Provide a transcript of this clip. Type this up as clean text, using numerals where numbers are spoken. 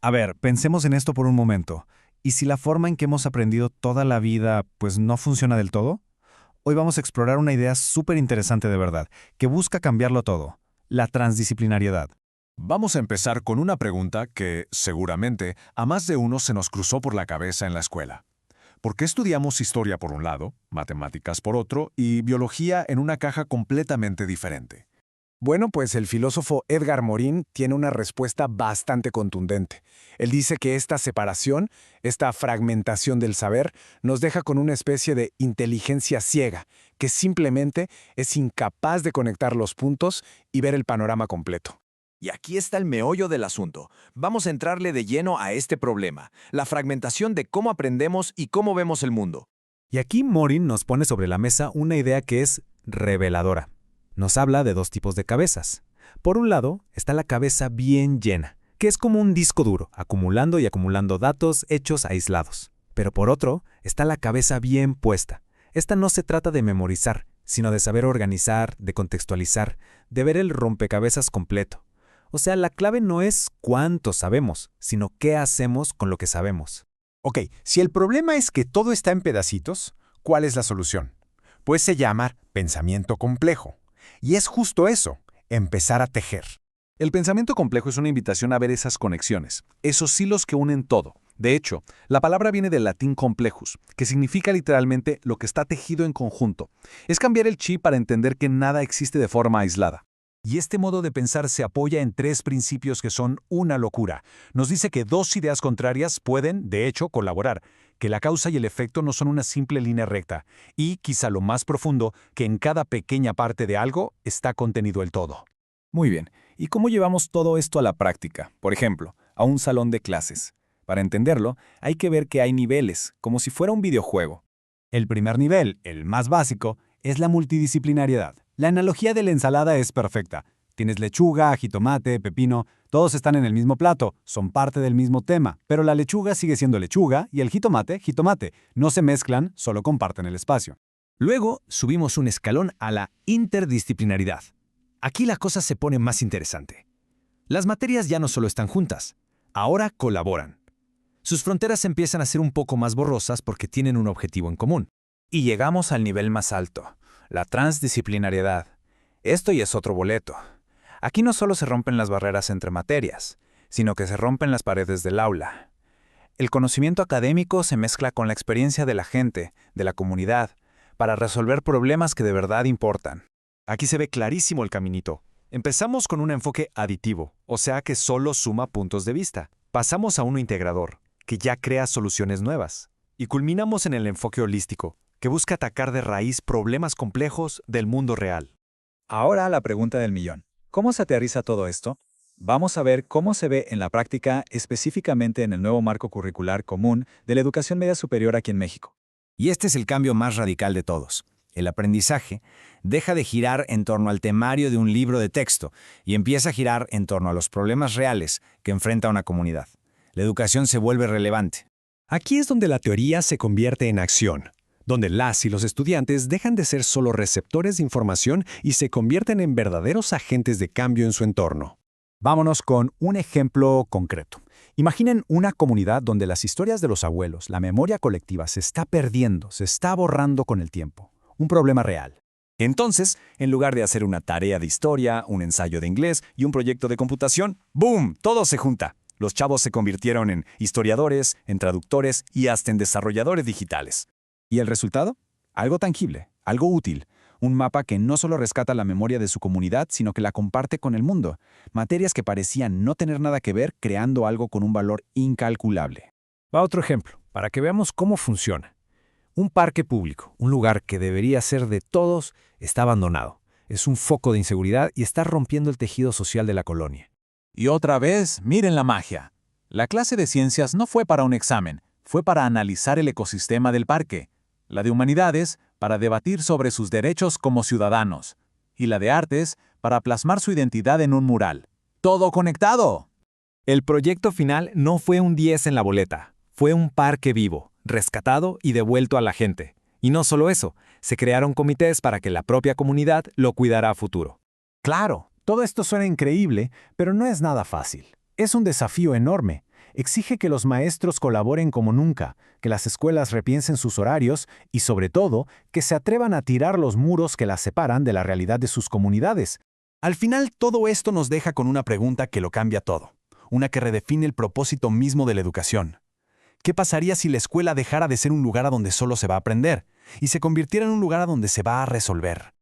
A ver, pensemos en esto por un momento. ¿Y si la forma en que hemos aprendido toda la vida, pues no funciona del todo? Hoy vamos a explorar una idea súper interesante de verdad, que busca cambiarlo todo, la transdisciplinariedad. Vamos a empezar con una pregunta que, seguramente, a más de uno se nos cruzó por la cabeza en la escuela. ¿Por qué estudiamos historia por un lado, matemáticas por otro y biología en una caja completamente diferente? Bueno, pues el filósofo Edgar Morin tiene una respuesta bastante contundente. Él dice que esta separación, esta fragmentación del saber, nos deja con una especie de inteligencia ciega, que simplemente es incapaz de conectar los puntos y ver el panorama completo. Y aquí está el meollo del asunto. Vamos a entrarle de lleno a este problema, la fragmentación de cómo aprendemos y cómo vemos el mundo. Y aquí Morin nos pone sobre la mesa una idea que es reveladora. Nos habla de dos tipos de cabezas. Por un lado, está la cabeza bien llena, que es como un disco duro, acumulando y acumulando datos hechos aislados. Pero por otro, está la cabeza bien puesta. Esta no se trata de memorizar, sino de saber organizar, de contextualizar, de ver el rompecabezas completo. O sea, la clave no es cuánto sabemos, sino qué hacemos con lo que sabemos. Ok, si el problema es que todo está en pedacitos, ¿cuál es la solución? Pues se llama pensamiento complejo. Y es justo eso, empezar a tejer. El pensamiento complejo es una invitación a ver esas conexiones, esos hilos que unen todo. De hecho, la palabra viene del latín complejus, que significa literalmente lo que está tejido en conjunto. Es cambiar el chip para entender que nada existe de forma aislada. Y este modo de pensar se apoya en tres principios que son una locura. Nos dice que dos ideas contrarias pueden, de hecho, colaborar, que la causa y el efecto no son una simple línea recta, y, quizá lo más profundo, que en cada pequeña parte de algo está contenido el todo. Muy bien, ¿y cómo llevamos todo esto a la práctica? Por ejemplo, a un salón de clases. Para entenderlo, hay que ver que hay niveles, como si fuera un videojuego. El primer nivel, el más básico, es la multidisciplinariedad. La analogía de la ensalada es perfecta. Tienes lechuga, jitomate, pepino, todos están en el mismo plato, son parte del mismo tema, pero la lechuga sigue siendo lechuga y el jitomate, jitomate. No se mezclan, solo comparten el espacio. Luego, subimos un escalón a la interdisciplinaridad. Aquí la cosa se pone más interesante. Las materias ya no solo están juntas, ahora colaboran. Sus fronteras empiezan a ser un poco más borrosas porque tienen un objetivo en común. Y llegamos al nivel más alto, la transdisciplinariedad. Esto ya es otro boleto. Aquí no solo se rompen las barreras entre materias, sino que se rompen las paredes del aula. El conocimiento académico se mezcla con la experiencia de la gente, de la comunidad, para resolver problemas que de verdad importan. Aquí se ve clarísimo el caminito. Empezamos con un enfoque aditivo, o sea que solo suma puntos de vista. Pasamos a uno integrador, que ya crea soluciones nuevas. Y culminamos en el enfoque holístico, que busca atacar de raíz problemas complejos del mundo real. Ahora la pregunta del millón. ¿Cómo se aterriza todo esto? Vamos a ver cómo se ve en la práctica específicamente en el nuevo marco curricular común de la educación media superior aquí en México. Y este es el cambio más radical de todos. El aprendizaje deja de girar en torno al temario de un libro de texto y empieza a girar en torno a los problemas reales que enfrenta una comunidad. La educación se vuelve relevante. Aquí es donde la teoría se convierte en acción, donde las y los estudiantes dejan de ser solo receptores de información y se convierten en verdaderos agentes de cambio en su entorno. Vámonos con un ejemplo concreto. Imaginen una comunidad donde las historias de los abuelos, la memoria colectiva, se está perdiendo, se está borrando con el tiempo. Un problema real. Entonces, en lugar de hacer una tarea de historia, un ensayo de inglés y un proyecto de computación, ¡boom!, todo se junta. Los chavos se convirtieron en historiadores, en traductores y hasta en desarrolladores digitales. ¿Y el resultado? Algo tangible, algo útil. Un mapa que no solo rescata la memoria de su comunidad, sino que la comparte con el mundo. Materias que parecían no tener nada que ver, creando algo con un valor incalculable. Va otro ejemplo, para que veamos cómo funciona. Un parque público, un lugar que debería ser de todos, está abandonado. Es un foco de inseguridad y está rompiendo el tejido social de la colonia. Y otra vez, miren la magia. La clase de ciencias no fue para un examen, fue para analizar el ecosistema del parque. La de humanidades, para debatir sobre sus derechos como ciudadanos. Y la de artes, para plasmar su identidad en un mural. ¡Todo conectado! El proyecto final no fue un 10 en la boleta, fue un parque vivo, rescatado y devuelto a la gente. Y no solo eso, se crearon comités para que la propia comunidad lo cuidara a futuro. Claro, todo esto suena increíble, pero no es nada fácil. Es un desafío enorme. exige que los maestros colaboren como nunca, que las escuelas repiensen sus horarios y, sobre todo, que se atrevan a tirar los muros que las separan de la realidad de sus comunidades. Al final, todo esto nos deja con una pregunta que lo cambia todo, una que redefine el propósito mismo de la educación. ¿Qué pasaría si la escuela dejara de ser un lugar a donde solo se va a aprender y se convirtiera en un lugar a donde se va a resolver?